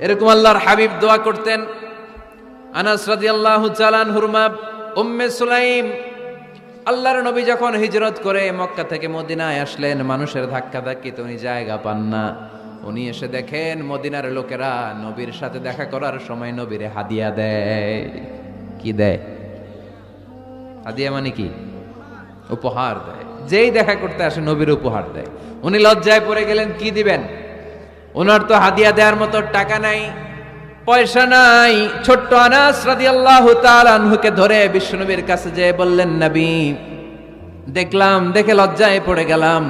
এরকম আল্লাহর হাবিব দোয়া করতেন। আনাস রাদিয়াল্লাহু তাআলা আনহুর মা উম্মে সুলাইম, আল্লাহর নবী যখন হিজরত করে মক্কা থেকে মদিনায় আসলেন, মানুষের ধাক্কাধাক্কিতে উনি জায়গা পান না। উনি এসে দেখেন মদিনার লোকেরা নবীর সাথে দেখা করার সময় নবীরে হাদিয়া দেয়। কি দেয়? হাদিয়া মানে কি? উপহার দেয়। যেই দেখা করতে আসে নবীর উপহার দেয়। উনি লজ্জায় পড়ে গেলেন, কি দিবেন? ওনার তো হাদিয়া দেওয়ার মতো টাকা নাই, পয়সা নাই। ছোট্ট আনাস রাদিয়াল্লাহু তাআলা আনহুকে ধরে বিশ্বনবীর কাছে যেয়ে বললেন, নবী, দেখলাম, দেখে লজ্জায় পড়ে গেলাম,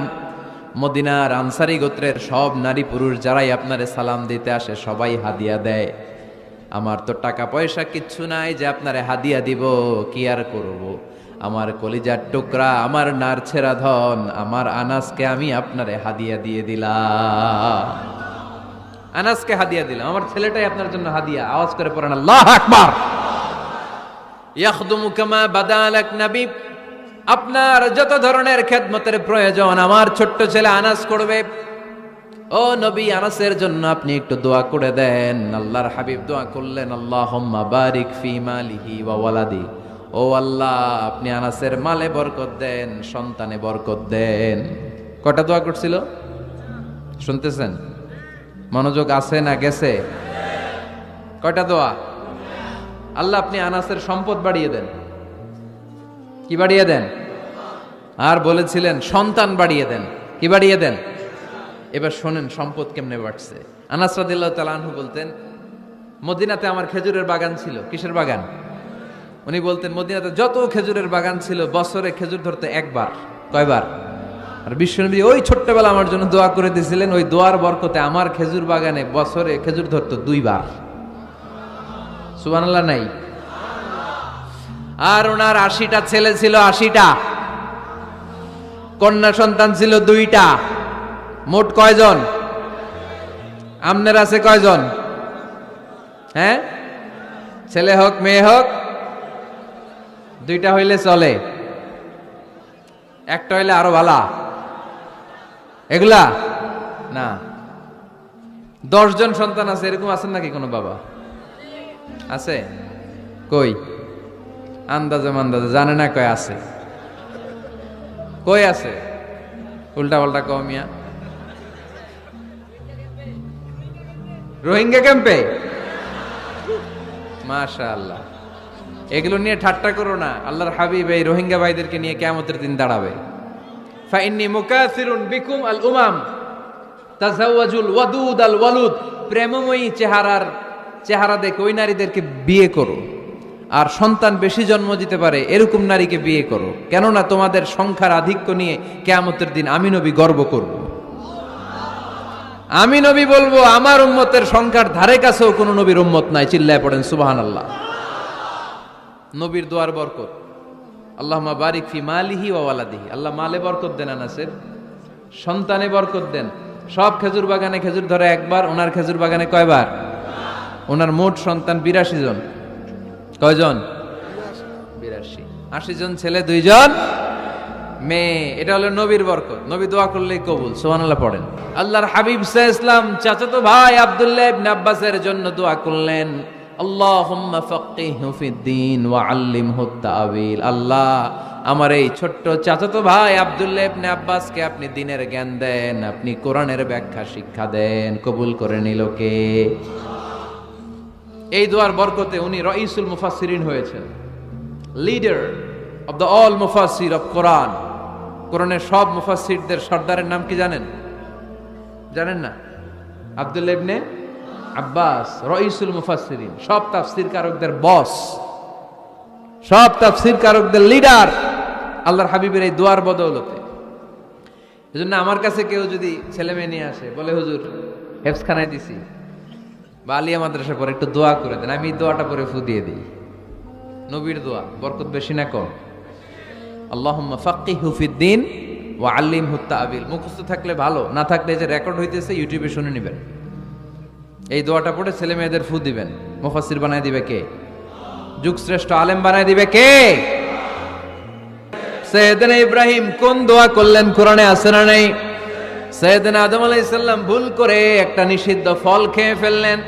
মদিনার আনসারী গোত্রের সব নারী পুরুষ যারাই আপনারে সালাম দিতে আসে সবাই হাদিয়া দেয়। আমার তো টাকা পয়সা কিচ্ছু নাই যে আপনারে হাদিয়া দিব, কি আর করব। আমার কলিজার টুকরা, আমার নারছেরা ধন, আমার আনাসকে আমি আপনারে হাদিয়া দিয়ে দিলাম। আনাসকে হাদিয়া দিলাম, আমার ছেলেটাই আপনার জন্য হাদিয়া। আওয়াজ করে পড়েন আল্লাহু আকবার। ইয়াখদুমু কামা বাদালাক নবী, আপনার যত ধরনের খেদমতের প্রয়োজন আমার ছোট্ট ছেলে আনাস করবে। ও নবী, আনাসের জন্য আপনি একটু দোয়া করে দেন। আল্লাহর হাবিব দোয়া করলেন, আল্লাহুম্মা বারিক ফি মালিহি ওয়া ওয়ালাদি। ও আল্লাহ, আপনি আনাসের মালে বরকত দেন, সন্তানে বরকত দেন। কটা দোয়া করছিল শুনতেছেন? মনোযোগ আছে না গেছে? কয়টা দোয়া? আল্লাহ আপনি আনাসের সম্পদ বাড়িয়ে দেন। কি বাড়িয়ে দেন? আর বলেছিলেন সন্তান বাড়িয়ে দেন। কি বাড়িয়ে দেন? এবার শোনেন সম্পদ কেমনে বাড়ছে। আনাস রাদিয়াল্লাহু তাআলা আনহু বলতেন, মদিনাতে আমার খেজুরের বাগান ছিল। কিসের বাগান? উনি বলতেন মদিনাতে যত খেজুরের বাগান ছিল বছরে খেজুর ধরতে একবার। কয়বার? আর বিশ্বনবী ওই ছোট্টবেলা আমার জন্য দোয়া করে দিয়েছিলেন, ওই দোয়ার বরকতে আমার খেজুর বাগানে বছরে খেজুর ধরতো 2 বার। সুবহানাল্লাহ নাই? আর ওনার 80টা ছেলে ছিল, 80টা কন্যা সন্তান ছিল 2টা। মোট কয়জন? আমনের আছে কয়জন? হ্যাঁ, ছেলে হোক মেয়ে হোক 2টা হইলে চলে, একটা হইলে আরো ভালা। এগুলা না, 10 জন সন্তান আছে, এরকম আছেন নাকি কোনো বাবা? আছে? কই? আন্দাজে মান্দাজে জানে না কয় আছে। কই আছে? উল্টা পাল্টা কও মিয়া। রোহিঙ্গা ক্যাম্পে? মাশাআল্লাহ। এগুলো নিয়ে ঠাট্টা করো না। আল্লাহর হাবিব এই রোহিঙ্গা ভাইদেরকে নিয়ে কিয়ামতের দিন দাঁড়াবে। ফাইন্নী মুকাসিরুন বিকুম আল উমাম তাজাওয়াজুল ওয়াদুদ আল ওয়ালুদ। প্রেমময়ী চেহারা দেখে ওই নারীদেরকে বিয়ে করো, আর সন্তান বেশি জন্ম দিতে পারে এরকম নারীকে বিয়ে করো। কেননা তোমাদের সংখ্যার আধিক্য নিয়ে কিয়ামতের দিন আমি নবী গর্ব করব। আমি নবী বলবো আমার উম্মতের সংখ্যার ধারে কাছেও কোন নবীর উম্মত নাই। চিল্লায় পড়েন সুবহানাল্লাহ। নবীর দোয়ার বরকত। আল্লাহুম্মা বারিক ফি মালিহি ওয়া ওয়ালাদিহি। আল্লাহ মালে বরকত দেন, আনাসের সন্তানে বরকত দেন। সব খেজুর বাগানে খেজুর ধরে একবার, ওনার খেজুর বাগানে কয়বার? ওনার মোট সন্তান 82 জন। কয়জন? 82। 80 জন ছেলে, 2 জন মেয়ে। এটা হলো নবীর বরকত। নবী দোয়া করলেই কবুল। সুবহানাল্লাহ পড়েন। আল্লাহর হাবিব সাল্লাল্লাহু আলাইহি ওয়াসাল্লাম চাচাতো ভাই আব্দুল্লাহ ইবনে আব্বাসের জন্য দোয়া করলেন, আল্লাহুম্মা ফাক্কিহহু ফিদ্দীন ওয়া আল্লিমহুত তা'ওয়িল। আল্লাহ, আমার এই ছোট্ট চাচাতো ভাই আব্দুল্লাহ ইবনে আব্বাসকে আপনি দ্বীনের জ্ঞান দেন, আপনি কোরআনের ব্যাখ্যা শিক্ষা দেন। কবুল করে নিল কে? এই দোয়ার বরকতে উনি রাইসুল মুফাসসিরিন হয়েছেন, লিডার অফ দ্য অল মুফাসসির অফ কোরআন। কোরআনের সব মুফাসসিরদের সর্দারের নাম কি জানেন? জানেন না? আব্দুল্লাহ ইবনে আব্বাস রাইসুল মুফাসসিরিন, সব তাফসীর কারকদের বস, সব তাফসীর কারকদের লিডার আল্লাহর হাবিবের এই দোয়ার বদৌলতে। এজন্য আমার কাছে কেউ যদি ছেলে মেয়ে নিয়ে আসে, বলে হুজুর হেফজখানায় দিছি বা আলিয়া মাদ্রাসা পরে একটু দোয়া করে দেন, আমি দোয়াটা পরে ফু দিয়ে দিই। নবীর দোয়া বরকত বেশি না কম? আল্লাহুম্মা ফাক্কিহহু ফিদ্দীন ওয়া আল্লিমহুত তা'ওয়িল। মুখস্থ থাকলে ভালো, না থাকলে যে রেকর্ড হইতেছে ইউটিউবে শুনে নেবেন। এই দোয়াটা পড়ে ছেলে মেয়েদের ফু দিবেন। মুফাসসির বানায় দিবে কে? যুগশ্রেষ্ঠ আলেম বানায় দিবে কে? সাইয়েদনা ইব্রাহিম কোন দোয়া করলেন কোরআনে আছে না নাই? সাইয়েদনা আদম আলাইহিস সালাম ভুল করে একটা নিষিদ্ধ ফল খেয়ে ফেললেন।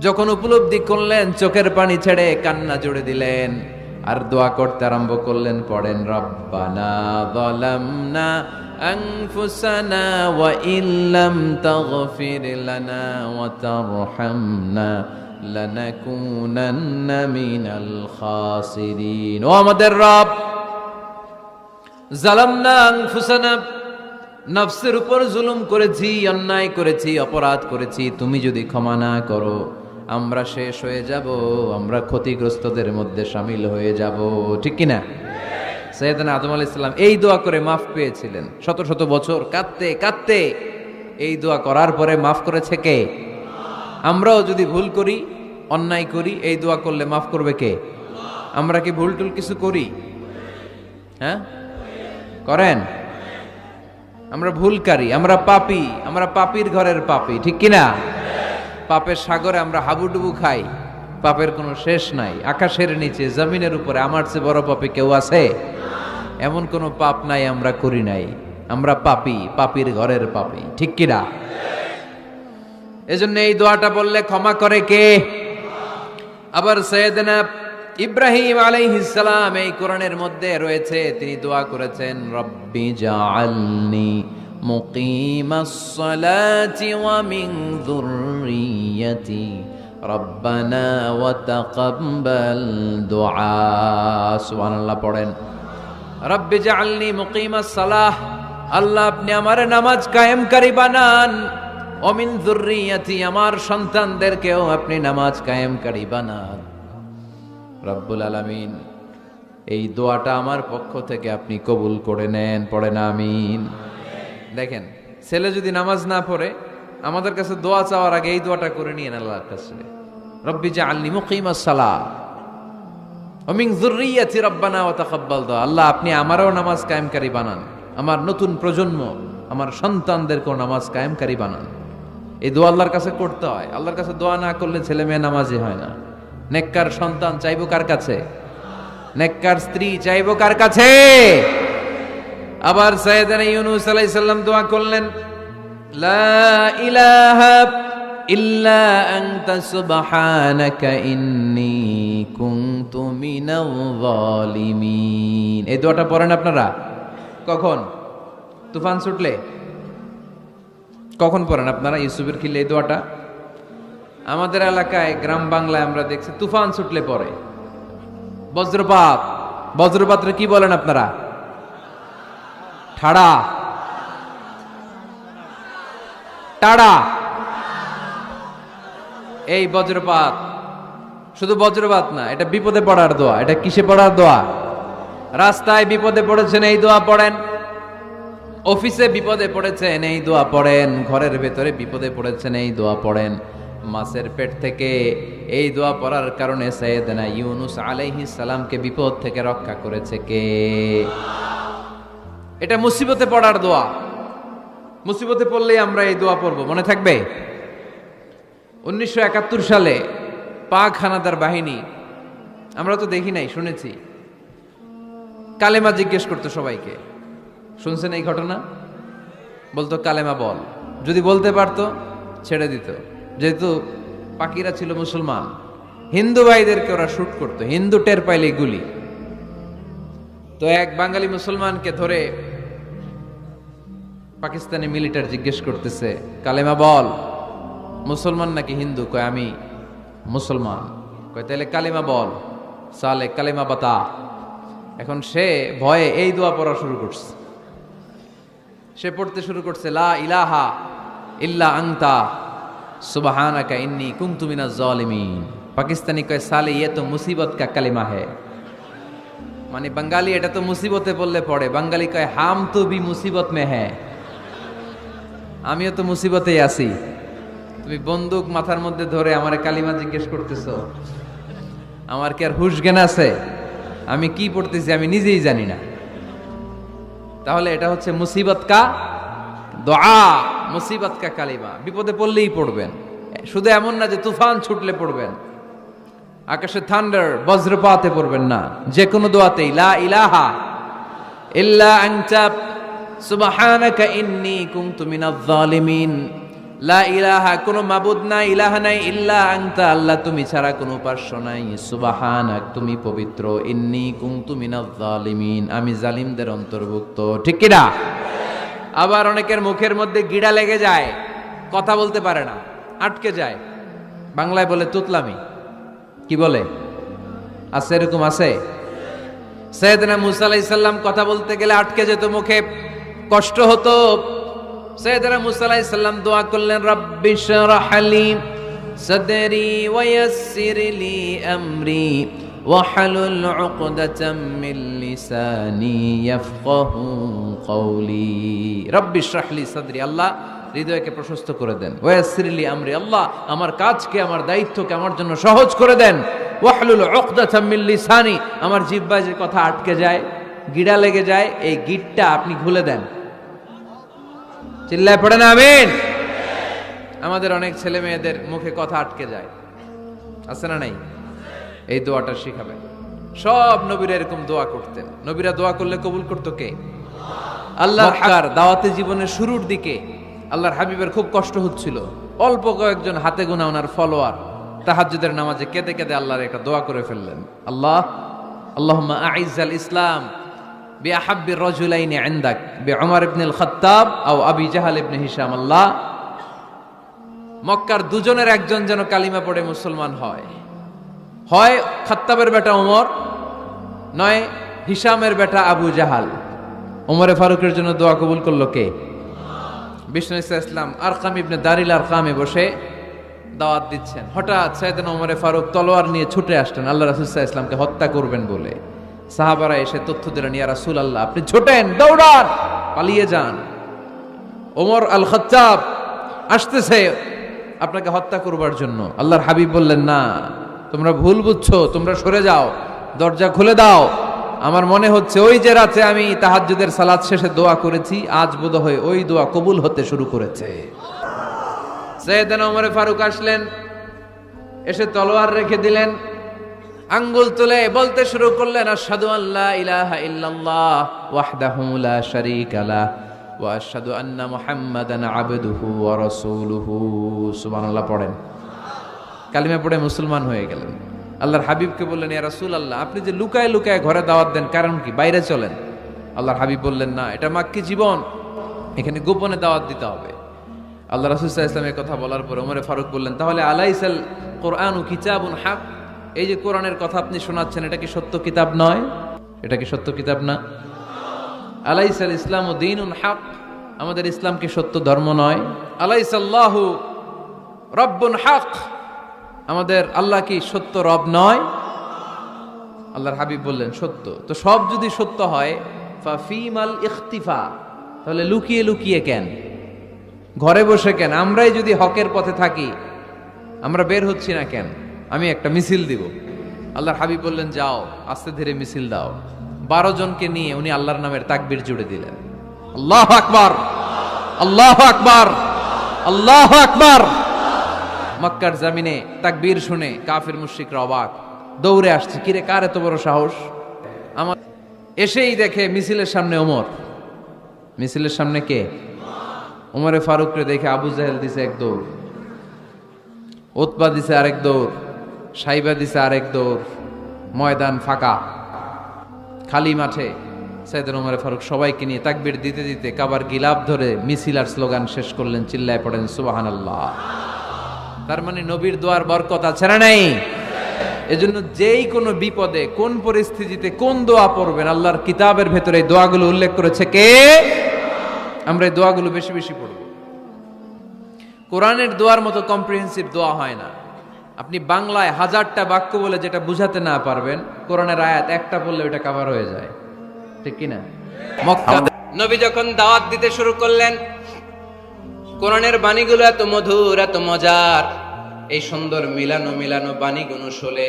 যখন উপলব্ধি করলেন চোখের পানি ছেড়ে কান্না জুড়ে দিলেন আর দোয়া করতে আরম্ভ করলেন। পড়েন, রব্বানা যালামনা আনফুসানা ওয়া ইল্লাম তাগফির লানা ওয়া তারহামনা লানাকুনান্না মিনাল খাসিরিন। ও আমাদের রব, যালামনা আনফুসানা, নফসের উপর জুলুম করেছি, অন্যায় করেছি, অপরাধ করেছি। তুমি যদি ক্ষমা না করো আমরা শেষ হয়ে যাব, আমরা ক্ষতিগ্রস্তদের মধ্যে শামিল হয়ে যাব। ঠিক কিনা? সাইয়েদনা আদম আলাইহিস সালাম এই দোয়া করে মাফ পেয়েছিলেন। শত শত বছর কাঁদতে কাঁদতে এই দোয়া করার পরে মাফ করেছে কে? আমরাও যদি ভুল করি, অন্যায় করি, এই দোয়া করলে মাফ করবে কে? আমরা কি ভুল টুল কিছু করি? হ্যাঁ, করেন? আমরা ভুলকারী, আমরা পাপী, আমরা পাপীর ঘরের পাপী। ঠিক কিনা? পাপের সাগরে আমরা হাবুডুবু খাই, পাপের কোনো শেষ নাই। আকাশের নিচে, জমিনের উপরে আমার চেয়ে বড় পাপী কেউ আছে? এমন কোনো পাপ নাই আমরা করি নাই। আমরা পাপী, পাপীর ঘরের পাপী। ঠিক কিনা? এজন্য এই দোয়াটা বললে ক্ষমা করে কে? আবার সাইয়েদনা ইব্রাহিম আলাইহিস সালাম এই কোরআনের মধ্যে রয়েছে, তিনি দোয়া করেছেন, রব্বি জাআলনি মুকিমাস সালাতি ওয়া মিন যুররিয়্যাতি রব্বানা ওয়া তাকাব্বাল দুআ। সুবহানাল্লাহ পড়েন, রব্বি জাআলনি মুকিমাস সালাহ, আল্লাহ আপনি আমার নামাজ কায়েমকারী বানান, ওয়া মিন যুররিয়্যাতি, আমার সন্তানদেরকেও আপনি নামাজ কায়েমকারী বানান। রব্বুল আলামিন এই দোয়াটা আমার পক্ষ থেকে আপনি কবুল করে নেন। পড়েন আমিন। দেখেন, ছেলে যদি নামাজ না পড়ে আমাদের কাছে দোয়া চাওয়ার আগে এই দোয়াটা করে নিয়েন আল্লাহর কাছে, রব্বি জাআলনি মুকিমাস সালাহ ওয়া মিন যুররিয়্যাতি রব্বানা ওয়া তাকাব্বাল দুআ। আল্লাহ আপনি আমারও নামাজ কায়েমকারী বানান, আমার নতুন প্রজন্ম, আমার সন্তানদেরকেও নামাজ কায়েমকারী বানান। এই দোয়া আল্লাহর কাছে করতে হয়। আল্লাহর কাছে দোয়া না করলে ছেলে মেয়ে নামাজি হয় না। নেককার সন্তান চাইবো কার কাছে? নেককার স্ত্রী চাইবো কার কাছে? আবার সাইয়েদনা ইউনূস আলাইহিস সালাম দোয়া করলেন, লা ইলাহা ইল্লা আনতা সুবহানাকা ইন্নী কুনতু মিনাল যালিমিন। এই দোয়াটা পড়েন আপনারা কখন? তুফান ছুটলে? কখন পড়েন আপনারা ইউসুফের খিলে এই দোয়াটা? আমাদের এলাকায় গ্রাম বাংলায় আমরা দেখছি তুফান ছুটলে পড়ে। বজ্রপাত, বজ্রপাতরে কি বলেন আপনারা? ঠাড়া, টাড়া। এই বজ্রপাত শুধু বজ্রপাত না, এটা বিপদে পড়ার দোয়া। এটা কিসে পড়ার দোয়া? রাস্তায় বিপদে পড়েছেন এই দোয়া পড়েন, অফিসে বিপদে পড়েছেন এই দোয়া পড়েন, ঘরের ভেতরে বিপদে পড়েছেন এই দোয়া পড়েন। মাছের পেট থেকে এই দোয়া পড়ার কারণে সাইয়েদনা ইউনূস আলাইহিস সালামকে বিপদ থেকে রক্ষা করেছে কে? এটা মুসিবতে পড়ার দোয়া। মুসিবতে পড়লেই আমরা এই দোয়া পড়ব, মনে থাকবে? 1971 সালে পাক হানাদার বাহিনী, আমরা তো দেখি নাই, শুনেছি, কালেমা জিজ্ঞেস করতো সবাইকে। শুনছেন এই ঘটনা? বলতো কালেমা বল, যদি বলতে পারতো ছেড়ে দিত। যেহেতু পাকিরা ছিল মুসলমান, হিন্দু ভাইদেরকে ওরা শুট করতো, হিন্দু টের পাইলে গুলি। তো এক বাঙালি মুসলমানকে ধরে পাকিস্তানি মিলিটার জিজ্ঞেস করতেছে, কালেমা বল, মুসলমান নাকি হিন্দু? কয় আমি মুসলমান। কয় তাহলে কালেমা বল, সালে কালেমা বাতা। এখন সে ভয়ে এই দোয়া পড়া শুরু করছে। সে পড়তে শুরু করছে, লা ইলাহা ইল্লা আনতা সুবহানাকা ইন্নী কুনতু মিনাজ জালিমিন। পাকিস্তানি কয় সালে ये तो मुसीबत का कलिमा है, মানে বাঙালি এটা তো মুসিবতে পড়লে পড়ে। বাঙালি কয় হাম তো ভি মুসিবত মে হ্যায়, আমিও তো মুসিবতেই আছি। তুমি বন্দুক মাথার মধ্যে ধরে আমারে কালিমা জিজ্ঞেস করতেছো, আমার কি আর হুশ জ্ঞান আছে? আমি কি পড়তেছি আমি নিজেই জানি না। তাহলে এটা হচ্ছে মুসিবত কা দোয়া, মুসিবত কা কালিমা। বিপদে পড়লেই পড়বেন, শুধু এমন না যে তুফান ছুটলে পড়বেন, আকাশে থান্ডার বজ্রপাতে পড়বেন না। যে কোনো দোয়াতেই লা ইলাহা ইল্লা আনতা সুবহানাকা ইন্নী কুনতু মিনাজ জালিমিন, লা ইলাহা, কোনো মাবুদ নাই, ইলাহা নাই, ইল্লা আনতা, আল্লাহ তুমি ছাড়া কোনো উপাস্য নাই, সুবহানাক, তুমি পবিত্র, ইন্নী কুনতু মিনাজ জালিমিন, আমি জালিমদের অন্তর্ভুক্ত। ঠিক কি না? আবার অনেকের মুখের মধ্যে গিড়া লেগে যায়, কথা বলতে পারে না, আটকে যায়, বাংলায় বলে তুতলামি। কি বলে? আছে, এরকম আছে। সাইয়েদনা মুসা আলাইহিস সালাম কথা বলতে গেলে আটকে যেত, মুখে কষ্ট হতো। সাইয়েদনা মুসা আলাইহিস সালাম দোয়া করলেন, রাব্বি শরহ লি সাদরি ওয়া ইয়াসসির লি আমরি ওয়াহলুল উকদাতাম মিন লিসানি ইয়াফকাহু কওলি। রাব্বি শরহ লি সাদরি, আল্লাহ হৃদয়কে প্রশস্ত করে দেন। ওয়া ইয়াসসির লি আমরি, আল্লাহ আমার কাজকে, আমার দায়িত্বকে আমার জন্য সহজ করে দেন। ওয়াহলুল উকদাতাম মিন লিসানি, আমার জিহ্বায় যে কথা আটকে যায়, গিড়া লেগে যায়, এই গিটটা আপনি খুলে দেন। চিল্লায় পড়েন আমিন। আমাদের অনেক ছেলে মেয়েদের মুখে কথা আটকে যায়, আছে না নাই? এই দোয়াটা শিখাবেন। সব নবীরা এরকম দোয়া করতেন। নবীরা দোয়া করলে কবুল করতো কে? আল্লাহ। দাওয়াতে জীবনের শুরুর দিকে আল্লাহর হাবিবের খুব কষ্ট হচ্ছিল। অল্প কয়েকজন হাতে গোনা ওনার ফলোয়ার তাহাজ্জুদের নামাজে কেঁদে কেঁদে আল্লাহর একটা দোয়া করে ফেললেন, আল্লাহুম্মা আইজ্জাল ইসলাম বিআহাব্বির রাজুলাইনি ইনদাক বিউমর ইবনুল খাত্তাব আও আবি জাহাল ইবনে হিশাম। আল্লাহ, মক্কার দুজনের একজন যেন কালিমা পড়ে মুসলমান হয়, হয় খাত্তাবের বেটা ওমর, নয় হিশামের বেটা আবু জাহাল। ওমরে ফারুকের জন্য দোয়া কবুল করলো কে? বিষ্ণু ইসলাম আরকাম ইবনে দারিল আরকামে বসে দাওয়াত দিচ্ছেন। হঠাৎ সাইয়েদনা ওমরে ফারুক তলোয়ার নিয়ে ছুটে আসলেন আল্লাহ রাসূল সাল্লাল্লাহু আলাইহি ওয়াসাল্লামকে হত্যা করবেন বলে। সাহাবারা এসে তথ্য দিলেন, ইয়া রাসূলুল্লাহ, আপনি ছোটেন, দৌড়ান, পালিয়ে যান, ওমর আল খাত্তাব আসতেছে আপনাকে হত্যা করবার জন্য। আল্লাহর হাবিব বললেন, না, তোমরা ভুল বুঝছো, তোমরা সরে যাও, দরজা খুলে দাও। আমার মনে হচ্ছে ওই যে রাতে আমি তাহাজ্জুদের সালাত শেষে দোয়া করেছি, আজ বোধহয় ওই দোয়া কবুল হতে শুরু করেছে। সাইয়েদনা ওমরে ফারুক আসলেন, এসে তলোয়ার রেখে দিলেন, আঙ্গুল তুলে বলতে শুরু করলেন, আশহাদু আল্লা ইলাহা ইল্লাল্লাহ ওয়াহদাহু লা শারীকা লাহ ওয়া আশহাদু আন্না মুহাম্মাদান আবদুহু ওয়া রাসূলুহু। সুবহানাল্লাহ পড়েন। কালিমা পড়ে মুসলমান হয়ে গেলেন। আল্লাহর হাবিবকে বললেন, ইয়া রাসূলুল্লাহ, আপনি যে লুকায় লুকায় ঘরে দাওয়াত দেন, কারণ কি? বাইরে চলেন। আল্লাহর হাবিব বললেন, না, এটা মাক্কি জীবন, এখানে গোপনে দাওয়াত দিতে হবে। আল্লাহ রাসূল সাল্লাল্লাহু আলাইহি ওয়াসাল্লামের কথা বলার পর ওমরে ফারুক বললেন, তাহলে আলাইসাল কোরআনু কিতাবুন হক, এই যে কোরআনের কথা আপনি শোনাচ্ছেন, এটা কি সত্য কিতাব নয়? এটা কি সত্য কিতাব না? আলাইসাল ইসলামু দীনুন হক, আমাদের ইসলাম কি সত্য ধর্ম নয়? আলাইসাল্লাহু রব্বুন হক, আমাদের আল্লাহ কি সত্য রব নয়? আল্লাহর হাবিব বললেন, সত্য। তো সব যদি সত্য হয়, ফাফিমাল ইখতিফা, তাহলে লুকিয়ে লুকিয়ে কেন, ঘরে বসে কেন? আমরাই যদি হকের পথে থাকি, আমরা বের হচ্ছি না কেন? আমি একটা মিছিল দিব। আল্লাহর হাবিব বললেন, যাও, আস্তে ধীরে মিছিল দাও। 12 জনকে নিয়ে উনি আল্লাহর নামের তাকবীর জুড়ে দিলেন। আল্লাহু আকবার, আল্লাহু আকবার, আল্লাহু আকবার। মক্কার জমিনে তাকবীর শুনে কাফির মুশরিকরা অবাক, দৌড়ে আসছে, কিরে, কার এত বড় সাহস? আমার এসেই দেখে মিছিলের সামনে ওমর। মিছিলের সামনে কে? ওমরে ফারুককে দেখে আবু জাহেল দিছে এক দৌড়, উতবা দিছে আরেক দৌড়, সাইবা দিছে আরেক দৌড়। ময়দান ফাঁকা, খালি মাঠে সাইয়েদনা ওমরে ফারুক সবাইকে নিয়ে তাকবীর দিতে দিতে কাবার গিলাফ ধরে মিছিল আর স্লোগান শেষ করলেন। চিল্লায় পড়েন সুবহানাল্লাহ। তার মানে নবীর দোয়ার বরকত আছে না নাই? এজন্য যেই কোনো বিপদে, কোন পরিস্থিতিতে কোন দোয়া পড়বেন, আল্লাহর কিতাবের ভেতরে এই দোয়াগুলো উল্লেখ করেছে কে? আমরা এই দোয়াগুলো বেশি বেশি পড়ব। কোরআনের দোয়ার মতো কম্প্রিহেন্সিভ দোয়া হয় না। আপনি বাংলায় 1000টা বাক্য বলে যেটা বুঝাতে না পারবেন, কোরআনের আয়াত একটা পড়লে ওটা কভার হয়ে যায়, ঠিক কি না? মক্কা নবী যখন দাওয়াত দিতে শুরু করলেন, কোরআনের বাণীগুলো এত মধুর, এত মজার, এই সুন্দর মিলানো মিলানো বাণীগুলো শুনে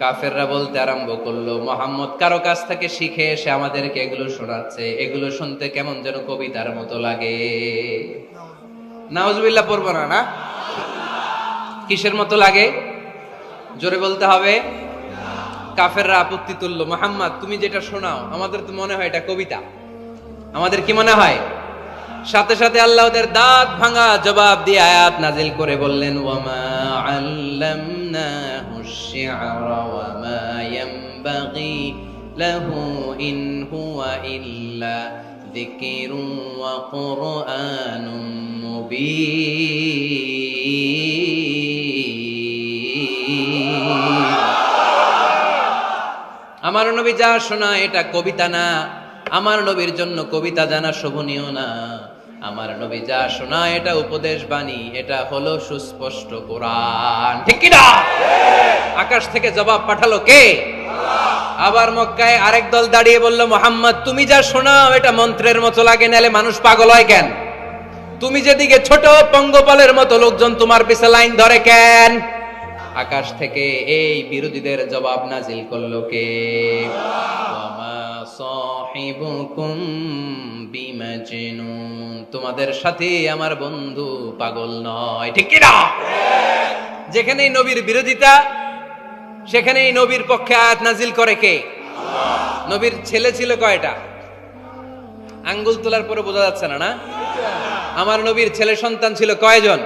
কাফেররা বলতে আরম্ভ করলো, মুহাম্মদ কারো কাছ থেকে শিখে এসে আমাদেরকে এগুলো শোনাচ্ছে, এগুলো শুনতে কেমন যেন কবিতার মতো লাগে। নাউজুবিল্লাহ পড়বো না? না, কিসের মতো লাগে? জোরে বলতে হবে। কাফেররা আপত্তি তুললো, মুহাম্মদ তুমি যেটা শোনাও আমাদের তো মনে হয় এটা কবিতা। আমাদের কি মনে হয়? সাথে সাথে আল্লাহ ওদের দাঁত ভাঙা জবাব দিয়ে আয়াত নাজিল করে বললেন, ওয়ামা আল্লামনাহু আশ-শি'রা ওয়ামা ইয়ানবাগি লাহু ইন হুয়া ইল্লা যিকরুন ওয়া কুরআনুম মুবিন। আমার নবী যা শোনায় এটা কবিতা না, আমার নবীর জন্য কবিতা জানা শোভনীয় না। আমার নবী যা শোনায় এটা উপদেশ বাণী, এটা হলো সুস্পষ্ট কোরআন। ঠিক কি না? আকাশ থেকে জবাব পাঠালো কে? আবার মক্কায় আরেক দল দাঁড়িয়ে বলল, মুহাম্মদ তুমি যা শোনাও এটা মন্ত্রের মতো লাগে, নালে মানুষ পাগল হয় কেন? তুমি যেদিকে ছোট পঙ্গপালের মতো লোকজন তোমার পিছে লাইন ধরে কেন? আকাশ থেকে এই বিরোধীদের জবাব নাজিল করলো কে? ওয়ামা সাহিবুকুম বিমাজনুন, তোমাদের সাথে আমার বন্ধু পাগল নয়। ঠিক কি না? যেখানেই নবীর বিরোধিতা সেখানেই নবীর পক্ষে আয়াত নাজিল করে কে? নবীর ছেলে ছিল কয়টা? আঙ্গুল তোলার পরে বোঝা যাচ্ছে না, না? আমার নবীর ছেলে সন্তান ছিল কয়জন?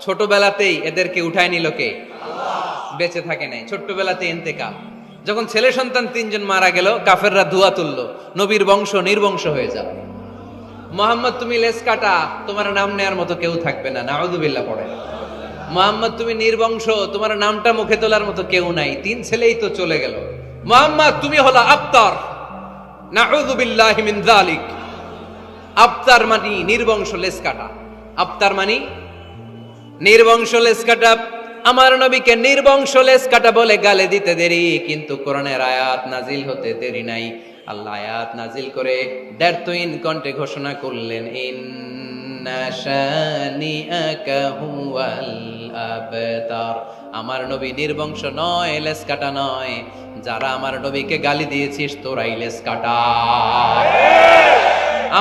ছোটবেলাতেই এদেরকে উঠায় নিল কে? বেঁচে থাকে নাই, ছোট্টবেলাতে ইন্তেকাল। যখন ছেলে সন্তান 3 জন মারা গেল, কাফেররা ধুয়া তুললো, নবীর বংশ নির্বংশ হয়ে যাবে। মুহাম্মদ তুমি লেজ কাটা, তোমার নাম নেয়ার মতো কেউ থাকবে না, নাউযুবিল্লাহ পড়ে। মুহাম্মদ তুমি নির্বংশ, তোমার নামটা মুখে তোলার মতো কেউ নাই, 3 ছেলেই তো চলে গেল। মুহাম্মদ তুমি হলো আবতার, নাউযুবিল্লাহি মিন যালিক। আবতার মানে নির্বংশ, লেজ কাটা। আবতার মানে নির্বংশ, লেজ কাটা। আমার নবীকে নির্বংশ লেজ কাটা বলে গালে দিতে দেরি, কিন্তু কোরআনের আয়াত নাজিল হতে দেরি নাই। আল্লাহ আয়াত নাজিল করে দ্ব্যর্থহীন কণ্ঠে ঘোষণা করলেন, ইন্না শানিআকা হুয়াল আবতার। আমার নবী নির্বংশ নয়, লেজ কাটা নয়। যারা আমার নবীকে গালি দিয়েছিস তোরাই লেজ কাটা।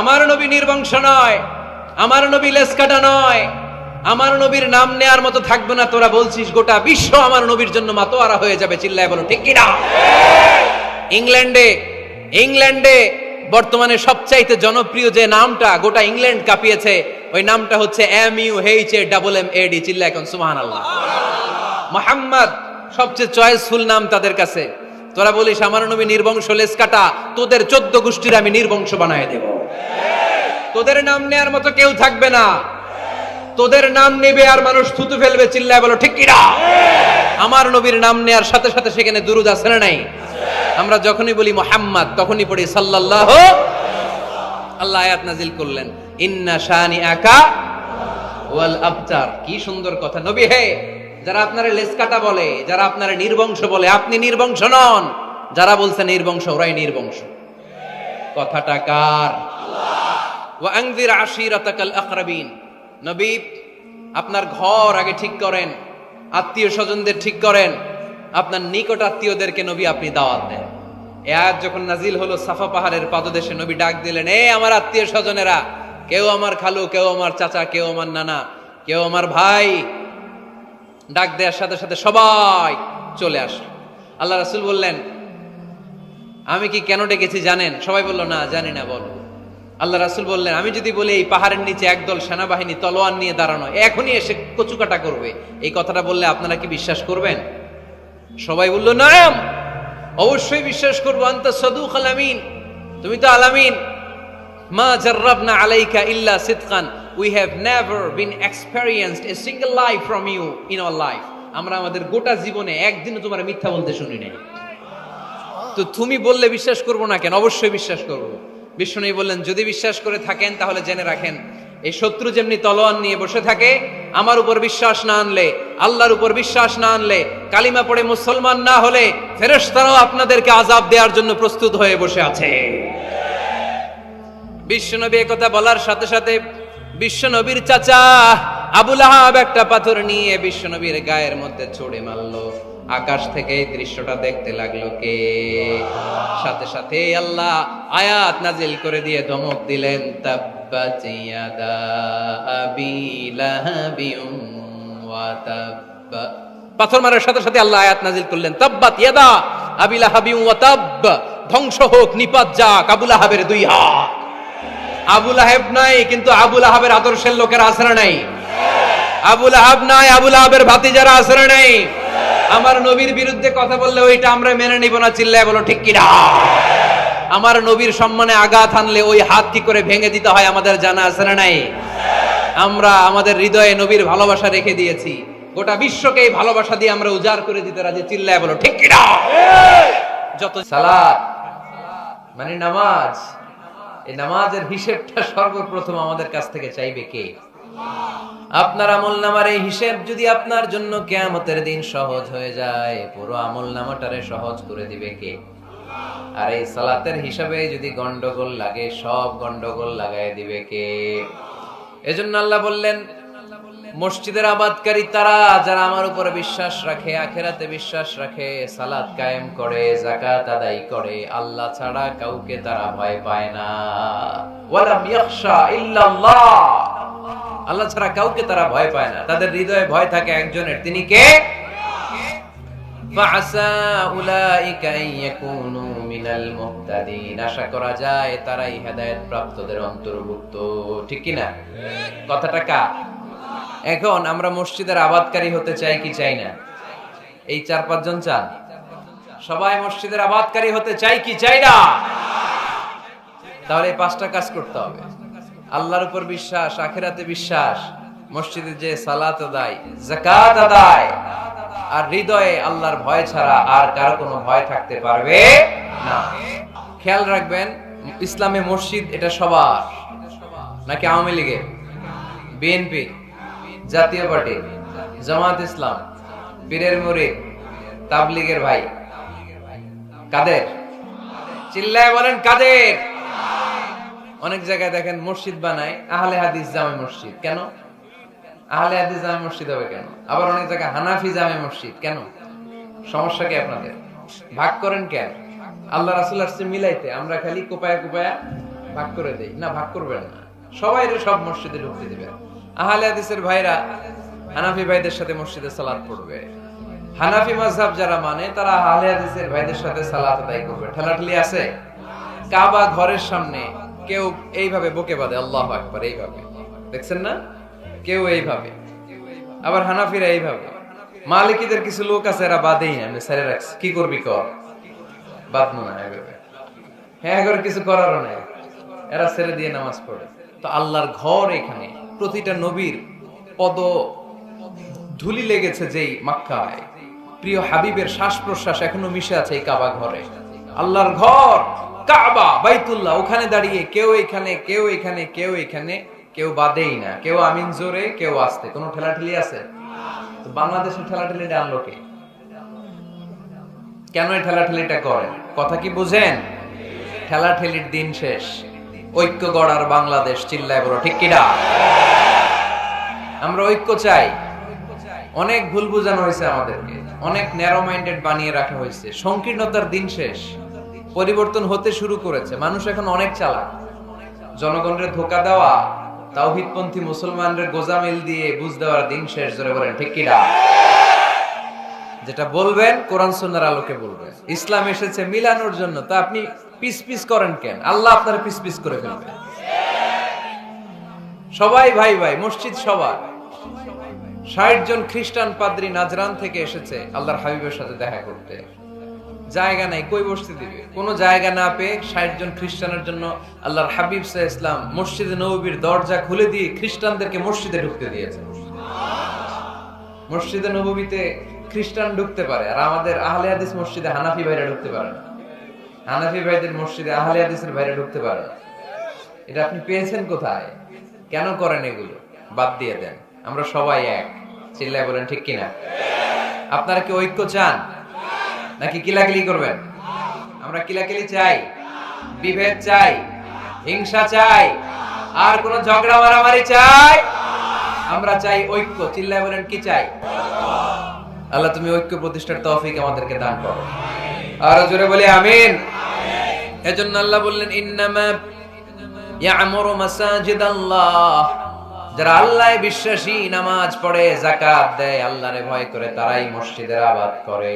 আমার নবী নির্বংশ নয়, আমার নবী লেজ কাটা নয়। আমার নবীর নাম নেয়ার মতো থাকবে না, তোরা বলছিস গোটা বিশ্ব আমার নবীর জন্য মাতোয়ারা হয়ে যাবে। চিল্লায় বলো ঠিক কি না? ইংল্যান্ডে বর্তমানে সবচাইতে জনপ্রিয় যে নামটা গোটা ইংল্যান্ড কাঁপিয়েছে, ওই নামটা হচ্ছে MUHAMMAD। চিল্লায় এখন সুবহানাল্লাহ। মুহাম্মদ সবচেয়ে চয়েসফুল নাম তাদের কাছে। তোরা বলিস আমার নবী নির্বংশ, লেজ কাটা, তোদের 14 গোষ্ঠীর আমি নির্বংশ বানায় দেব। তোদের নাম নেয়ার মতো কেউ থাকবে না, তোদের নাম নেবে আর মানুষ থুতু ফেলবে। চিল্লায় বলো ঠিক কি না? আমার নবীর নাম নেয়ার সাথে সাথে সেখানে দুরূদ আছে না নাই? আমরা যখনই বলি মুহাম্মদ তখনই পড়ি সাল্লাল্লাহু। আল্লাহ আয়াত নাজিল করলেন, ইন্না শানিআকা ওয়াল আবতার। কি সুন্দর কথা। নবী হে, যারা আপনারে লেজ কাটা বলে, যারা আপনারে নির্বংশ বলে, আপনি নির্বংশ নন। যারা বলছে নির্বংশ, ওরাই নির্বংশ। কথাটা কার? আল্লাহ। ওয়া আনজির আশিরাতাকাল আকরাবিন। নবী আপনার ঘর আগে ঠিক করেন, আত্মীয় স্বজনদের ঠিক করেন, আপনার নিকট আত্মীয়দেরকে নবী আপনি দাওয়াত দেন। এই আয়াত যখন নাজিল হলো, সাফা পাহাড়ের পাদদেশে নবী ডাক দিলেন, এ আমার আত্মীয় স্বজনেরা, কেউ আমার খালু, কেউ আমার চাচা, কেউ আমার নানা, কেউ আমার ভাই। ডাক দেওয়ার সাথে সাথে সবাই চলে আসলো। আল্লাহ রাসূল বললেন, আমি কি কেন ডেকেছি জানেন? সবাই বলল, না জানি না, বলো। আল্লাহ রাসূল বললেন, আমি যদি বলি এই পাহাড়ের নিচে একদল সেনাবাহিনী তলোয়ার নিয়ে দাঁড়ানো, এখনই এসে কচুকাটা করবে, এই কথাটা বললে আপনারা কি বিশ্বাস করবেন? সবাই বলল, নাম, অবশ্যই বিশ্বাস করবো। আনতা সাদুকুল আমিন, তুমি তো আলামিন। মা জাররাবনা আলাইকা ইল্লা সিদকান, we have never been experienced a single life from you in our life. আমরা আমাদের গোটা জীবনে একদিনও তোমার মিথ্যা বলতে শুনি নাই। তো তুমি বললে বিশ্বাস করবো না কেন? অবশ্যই বিশ্বাস করবো। বিষ্ণু বললেন, যদি বিশ্বাস করে থাকেন তাহলে জেনে রাখেন, এই শত্রু যেমনি তলোয়ার নিয়ে বসে থাকে, আমার উপর বিশ্বাস না আনলে, আল্লাহর উপর বিশ্বাস না আনলে, কালিমা পড়ে মুসলমান না হলে ফেরেশতারাও আপনাদেরকে আযাব দেওয়ার জন্য প্রস্তুত হয়ে বসে আছে। বিশ্বনবী এই কথা বলার সাথে সাথে বিশ্বনবীর চাচা আবু লাহাব একটা পাথর নিয়ে বিশ্বনবীর গায়ের মধ্যে ছুঁড়ে মারলো। আকাশ থেকে এই দৃশ্যটা দেখতে লাগলো কে? সাথে সাথে আল্লাহ আয়াত নাজিল করে দিয়ে ধমক দিলেন, তাব্বাত ইয়াদা আবি লাহাবিন ওয়া তাব্ব। পাথর মারার সাথে সাথে আল্লাহ আয়াত নাজিল করলেন, তাব্বাত ইয়াদা আবি লাহাবিন ওয়া তাব্ব। ধ্বংস হোক, নিপাত যাক আবু লাহাবের 2 হাত। আবুল আহাব নাই, কিন্তু আবুল আহাবের আদর্শের লোকের আসরা নাই। আবুল আহাব নাই, আবুল আহাবের ভাতিজারা আসরা নাই। আমার নবীর বিরুদ্ধে কথা বললে ওইটা আমরা মেনে নিব না, চিল্লায় বলো ঠিক কিনা। আমার নবীর সম্মানে আঘাত হানলে ওই হাত কি করে ভেঙে দিতে হয় আমাদের জানা আছে না নাই? আমরা আমাদের হৃদয়ে নবীর ভালোবাসা রেখে দিয়েছি, গোটা বিশ্বকে এই ভালোবাসা দিয়ে আমরা উজাড় করে দিতে রাজি, চিল্লায় বলো ঠিক কিনা। যত সালাত মানে নামাজ, এই নামাজের হিসেবটা সর্বপ্রথম আমাদের কাছ থেকে চাইবে কে? আপনার আমলনামার এই হিসেব যদি আপনার জন্য কিয়ামতের দিন সহজ হয়ে যায়, পুরো আমলনামাটারে সহজ করে দিবে কে? আর এই সালাতের হিসাবে যদি গন্ডগোল লাগে, সব গন্ডগোল লাগায় দিবে কে? এজন্য আল্লাহ বললেন, মসজিদের আবাদকারী তারা যারা আমার উপরে বিশ্বাস রাখে, আখিরাতে বিশ্বাস রাখে, সালাত কায়েম করে, যাকাত আদায় করে, আল্লাহ ছাড়া কাউকে তারা ভয় পায় না। ওয়ালাম ইয়াখশা ইল্লাল্লাহ, আল্লাহ ছাড়া কাউকে তারা ভয় পায় না। তাদের হৃদয়ে ভয় থাকে একজনের, তিনি কে? ফাআসা উলাইকা ইয়াকুনু মিনাল মুহতাদিন, আশা করা যায় তারাই হেদায়েত প্রাপ্তদের অন্তর্ভুক্ত। ঠিক কি না? কথাটা কার? এখন আমরা মসজিদের আবাদকারী হতে চাই কি চাই না? এই 4-5 জন চান? সবাই মসজিদের আবাদকারী হতে চাই কি চাই না? তাহলে এই 5টা কাজ করতে হবে। আল্লাহর উপর বিশ্বাস, আখিরাতে বিশ্বাস, মসজিদে যে সালাত আদায়, যাকাত আদায়, আর হৃদয়ে আল্লাহর ভয় ছাড়া আর কারো কোনো ভয় থাকতে পারবে না। খেয়াল রাখবেন, ইসলামে মসজিদ এটা সবার নাকি আওয়ামী লীগের, বিএনপি, জাতীয় পার্টি, জামাত ইসলাম, পীরের মুরিদ, তাবলীগের ভাই? কাদের? চিল্লায় বলেন কাদের? অনেক জায়গায় দেখেন মসজিদ বানায় আহলে হাদিস জামে মসজিদ। কেন আহলে হাদিস জামে মসজিদ হবে কেন? আবার অনেক জায়গায় হানাফি জামে মসজিদ। কেন? সমস্যা কি আপনাদের? ভাগ করেন কেন? আল্লাহ রাসূল আসছে মিলাইতে, আমরা খালি কোপায়া কোপায়া ভাগ করে দেই না। ভাগ করবেন না, সবাই সব মসজিদে ঢুকতে দিবেন। আহলে হাদিসের ভাইরা হানাফি ভাইদের সাথে মসজিদে সালাত পড়বে, হানাফি মাযহাব যারা মানে তারা আহলে হাদিসের ভাইদের সাথে সালাত আদায় করবে। ঠেলাঠেলি আছে? কাবা ঘরের সামনে কেউ এইভাবে বুকে বাঁধে, আল্লাহু আকবার, এইভাবে দেখছেন না? কেউ এইভাবে, আবার হানাফিরা এইভাবে। মালিকিদের কিছু লোক আছে এরা বাঁধেই না, আমি ছেড়ে রাখছি। কি করবি কর, বাঁধবো না এইভাবে। হ্যাঁ, এগুলো কিছু করারও নাই, এরা ছেড়ে দিয়ে নামাজ পড়ে। তো আল্লাহর ঘর এখানে, প্রতিটা নবীর পদ ধুলি লেগেছে যেই মক্কায়, প্রিয় হাবিবের শ্বাস প্রশ্বাস এখনো মিশে আছে এই কাবা ঘরে। আল্লাহর ঘর কাবা বাইতুল্লাহ, ওখানে দাঁড়িয়ে কেউ এখানে, কেউ এখানে, কেউ এখানে, কেউ বাদেই না, কেউ আমিন জোরে, কেউ আস্তে। কোনো ঠেলাঠেলি আছে? তো বাংলাদেশের ঠেলাঠেলিটা আনলো কে? কেন এই ঠেলাঠেলিটা করেন? কথা কি বুঝেন? ঠেলাঠেলির দিন শেষ, ঐক্য গড়ার বাংলাদেশ, চিল্লায় বলো ঠিক কিনা। আমরা ঐক্য চাই। অনেক ভুল বোঝানো হয়েছে আমাদেরকে, অনেক ন্যারো মাইন্ডেড বানিয়ে রাখা হয়েছে। সংকীর্ণতার দিন শেষ, পরিবর্তন হতে শুরু করেছে। মানুষ এখন অনেক চালাক। জনগণের ধোঁকা দেওয়া, তাওহীদপন্থী মুসলমানদের গোজামিল দিয়ে বুঝ দেওয়ার দিন শেষ। জোরে বলেন ঠিক কিনা। যেটা বলবেন কোরআন সুন্নাহর আলোকে বলবেন। ইসলাম এসেছে মিলানোর জন্য, তা আপনি পিস পিস করেন কেন? আল্লাহ আপনার পিস পিস করে ফেলবে। সবাই ভাই ভাই, মসজিদ সবার। 60 জন খ্রিস্টান পাদ্রী নাজরান থেকে এসেছে আল্লাহর হাবিবের সাথে দেখা করতে। জায়গা নাই, কই বসতে দিবে? কোনো জায়গা না পেয়ে 60 জন খ্রিস্টানের জন্য আল্লাহর হাবিব সাল্লাল্লাহু আলাইহি ওয়াসাল্লাম মসজিদে নববীর দরজা খুলে দিয়ে খ্রিস্টানদেরকে মসজিদে ঢুকতে দিয়েছে। মসজিদে নববীতে খ্রিস্টান ঢুকতে পারে, আর আমাদের আহলে হাদিস মসজিদে হানাফি ভাইরা ঢুকতে পারে না। হানাফি ভাইদের মসজিদে আহলে হাদিসের ভাইরা ঢুকতে পারে না। এটা আপনি পেয়েছেন কোথায়? কেন করেন এগুলো? বাদ দিয়ে দেন। আমরা সবাই এক, চিল্লায় বলেন ঠিক কিনা। আপনারা কি ঐক্য চান নাকি কিলাকিলি করবেন? আমরা কিলাকিলি চাই, বিভেদ চাই, হিংসা চাই, আর কোন ঝগড়া মারামারি চাই? আমরা চাই ঐক্য। চিল্লায় বলেন কি চাই? আল্লাহ তুমি ঐক্য প্রতিষ্ঠার তৌফিক আমাদেরকে দান করো। আর জোরে বলি আমিন। এজন্য আল্লাহ বললেন ইন্নামা ইয়ামুরু মাসাজিদাল্লাহ, যারা আল্লাহয় বিশ্বাসী, নামাজ পড়ে, যাকাত দেয়, আল্লাহরে ভয় করে, তারাই মসজিদের আবাদ করে।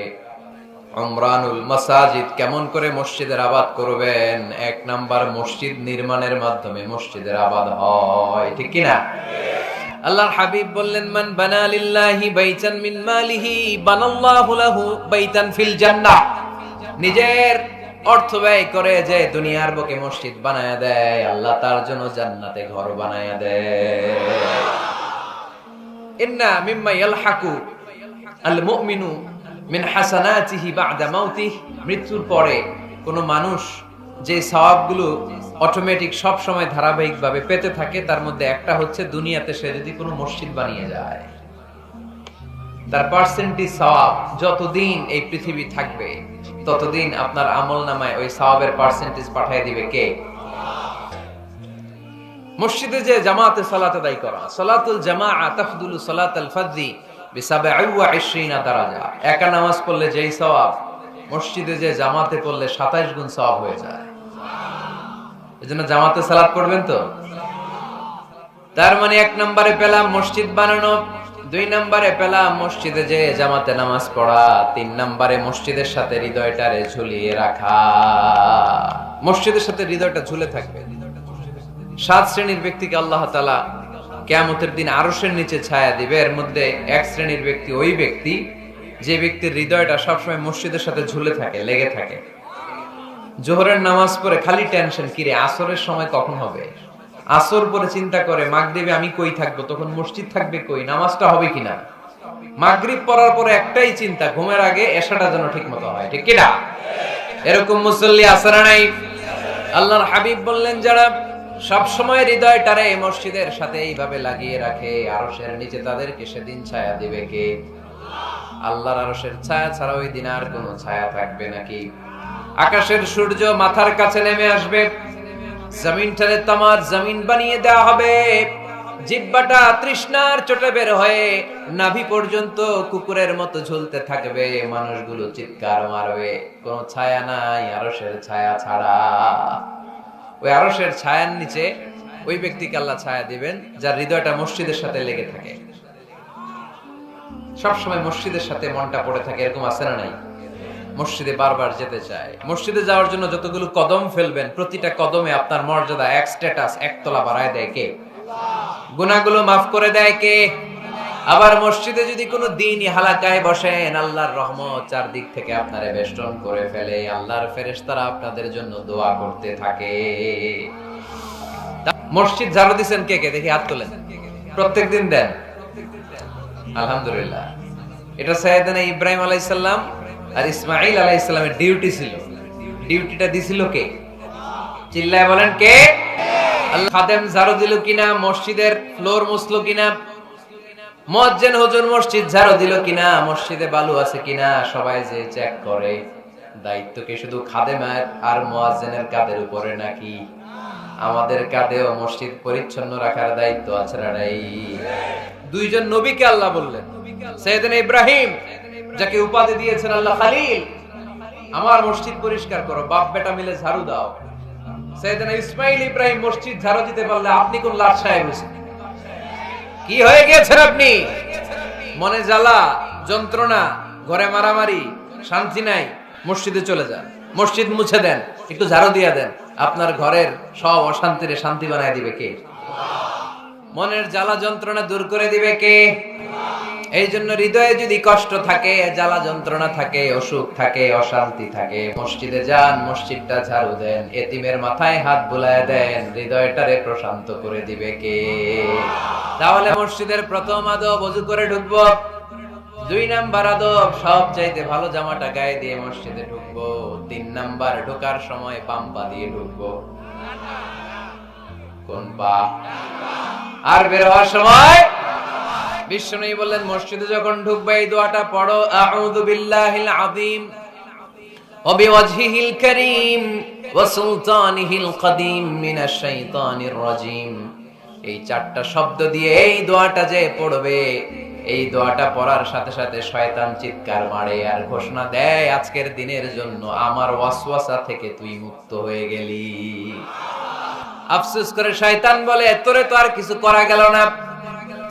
উমরানুল মাসাজিদ, কেমন করে মসজিদের আবাদ করবেন? 1 নাম্বার, মসজিদ নির্মাণের মাধ্যমে মসজিদের আবাদ হয়, ঠিক কি না? আল্লাহর হাবিব বললেন, মান বানা লিল্লাহি বাইতান মিন মালিহি বানাল্লাহু লাহু বাইতান ফিল জান্নাহ। নিজের অর্থ ব্যয় করে যে দুনিয়ার বুকে মসজিদ বানায়া দেয়, আল্লাহ তার জন্য জান্নাতে ঘর বানায়া দেয়। ইন্না মিম্মা ইয়ালহাকু আল মুমিনু মিন হাসানাতিহি বা'দা মাউতিহি, মৃত্যুর পরে কোন মানুষ যে সওয়াবগুলো অটোমেটিক সব সময় ধারাবাহিকভাবে পেতে থাকে, তার মধ্যে একটা হচ্ছে দুনিয়াতে সে যদি কোনো মসজিদ বানিয়ে যায়, তার পার্সেন্টেজ সওয়াব যতদিন এই পৃথিবী থাকবে ততদিন আপনার আমলনামায় ওই সওয়াবের পার্সেন্টেজ পাঠিয়ে দিবে কে? মসজিদে যে জামাতে সালাত আদায় করা, সালাতুল জামাআ তাফদুলু সালাতাল ফাযি বি27 দারাজা। একা নামাজ পড়লে যেই সওয়াব, মসজিদে যে জামাতে পড়লে 27 গুণ সওয়াব হয়ে যায়। এজন্য জামাতে সালাত পড়বেন তো। তার মানে 1 নম্বরে পেলাম মসজিদ বানানো, 2 নম্বরে পেলাম মসজিদে যে জামাতে নামাজ পড়া, 3 নম্বরে মসজিদের সাথে হৃদয়টারে ঝুলিয়ে রাখা। মসজিদের সাথে হৃদয়টা ঝুলে থাকবে। 7 শ্রেণীর ব্যক্তিকে আল্লাহ তাআলা কিয়ামতের দিন আরশের নিচে ছায়া দিবে। এর মধ্যে 1 শ্রেণীর ব্যক্তি ওই ব্যক্তি যে ব্যক্তির হৃদয়টা সবসময় মসজিদের সাথে ঝুলে থাকে, লেগে থাকে। জোহরের নামাজ পড়ে খালি টেনশন, কিরে আসরের সময় কখন হবে। আসর পরে চিন্তা করে মাগরিবে আমি কই থাকবো, তখন মসজিদ থাকবে কই, নামাজটা হবে কিনা। মাগরিব পড়ার পরে একটাই চিন্তা, ঘুমের আগে এশাটা যেন ঠিক মতো হয়, ঠিক কিনা? এরকম মুসল্লি আছে না নাই? আল্লাহর হাবিব বললেন, যারা সব সময় হৃদয়টারে মসজিদের সাথে এইভাবে লাগিয়ে রাখে, আরশের নিচে তাদেরকে সেদিন ছায়া দিবে কে? আল্লাহর আরশের ছায়া ছাড়া ওই দিন আর কোনো ছায়া থাকবে নাকি? আকাশের সূর্য মাথার কাছে নেমে আসবে, জমিনটারে তামার জমিন বানিয়ে দেওয়া হবে, জিহ্বাটা তৃষ্ণার চোটে বের হয়ে নাভি পর্যন্ত কুকুরের মতো ঝুলতে থাকবে, মানুষগুলো চিৎকার মারবে, কোনো ছায়া নাই আরশের ছায়া ছাড়া। ওই আরশের ছায়ার নিচে ওই ব্যক্তিকে আল্লাহ ছায়া দিবেন যার হৃদয়টা মসজিদের সাথে লেগে থাকে, সবসময় মসজিদের সাথে মনটা পড়ে থাকে। এরকম আছে না নাই? মসজিদে বারবার যেতে চায়। মসজিদে যাওয়ার জন্য যতগুলো কদম ফেলবেন, প্রতিটা কদমে আপনার মর্যাদা 1 স্ট্যাটাস 1 তলা বাড়ায় দেয় কে? গুনাহগুলো মাফ করে দেয় কে? আবার মসজিদে যদি কোনো দ্বীনি হালাকায় বসেন, আল্লাহর রহমত চারদিক থেকে আপনারে বেষ্টন করে ফেলে, আল্লাহর ফেরেশতারা আপনাদের জন্য দোয়া করতে থাকে। মসজিদ ঝাড়ু দিবেন কে কে? দেখি হাত তোলেন। প্রত্যেকদিন দেন? আলহামদুলিল্লাহ। এটা সাইয়েদনা ইব্রাহিম আলাইহিস সালাম আর ইসমাঈল আলাইহিস সালামের ডিউটি ছিল। ডিউটিটা দিছিল কে? চিল্লায় বলেন কে? আল্লাহ। খাদেম ঝাড়ু দিল কিনা? মসজিদের ফ্লোর মুছলো কিনা? মুয়াজ্জিন হুজুর মসজিদ ঝাড়ু দিল কিনা? মসজিদে বালু আছে কিনা? সবাই যে চেক করে। দায়িত্ব কি শুধু খাদেমের আর মুয়াজ্জিনের কাঁধের উপরে নাকি আমাদের কাঁধেও মসজিদ পরিচ্ছন্ন রাখার দায়িত্ব আছে না নাই? 2 জন নবীকে আল্লাহ বললেন, সাইয়েদনা ইব্রাহিম যাকে উপাধি দিয়েছেন আল্লাহ খলিল, আমার মসজিদ পরিষ্কার করো, বাপ বেটা মিলে ঝাড়ু দাও। সাইয়েদনা ইসমাঈল ইব্রাহিম মসজিদ ঝাড়ু দিতে পারলে আপনি কোন লাট সাহেব হয়েছেন? কি হয়ে গেছেন আপনি? মনে জ্বালা, যন্ত্রণা, ঘরে মারামারি, শান্তি নাই, মসজিদে চলে যান, মসজিদ মুছে দেন, একটু ঝাড়ু দিয়ে দেন, আপনার ঘরের সব অশান্তিরে শান্তি বানায় দিবে কে? মনের জ্বালা যন্ত্রণা দূর করে দিবে কে? এই জন্য হৃদয়ে যদি কষ্ট থাকে, জ্বালা যন্ত্রণা থাকে, অসুখ থাকে, অশান্তি থাকে, মসজিদে যান, মসজিদটা ঝাড়ু দেন, এতিমের মাথায় হাত বুলায় দেন, হৃদয়টারে প্রশান্ত করে দিবে কে? তাহলে মসজিদের প্রথম আদব ওযু করে ঢুকবো। 2 নাম্বার আদব সব চাইতে ভালো জামাটা গায়ে দিয়ে মসজিদে ঢুকবো। 3 নাম্বার ঢোকার সময় বাম পা দিয়ে ঢুকবো। কোন পা? আর বের হওয়ার সময় বিশ্বনবী বললেন, মসজিদে যখন ঢুকবে এই দোয়াটা পড়ো, আউযু বিল্লাহিল আযীম ওয়া বিওয়াজহিল কারীম ওয়া সুলতানিহিল কদীম মিনাশ শাইতানির রাজীম। এই 4টা শব্দ দিয়ে এই দোয়াটা যে পড়বে, এই দোয়াটা পড়ার সাথে সাথে শয়তান চিৎকার মারে আর ঘোষণা দেয়, আজকের দিনের জন্য আমার ওয়াসওয়াসা থেকে তুই মুক্ত হয়ে গেলি। আফসোস করে শয়তান বলে, তোরে তো আর কিছু করা গেল না,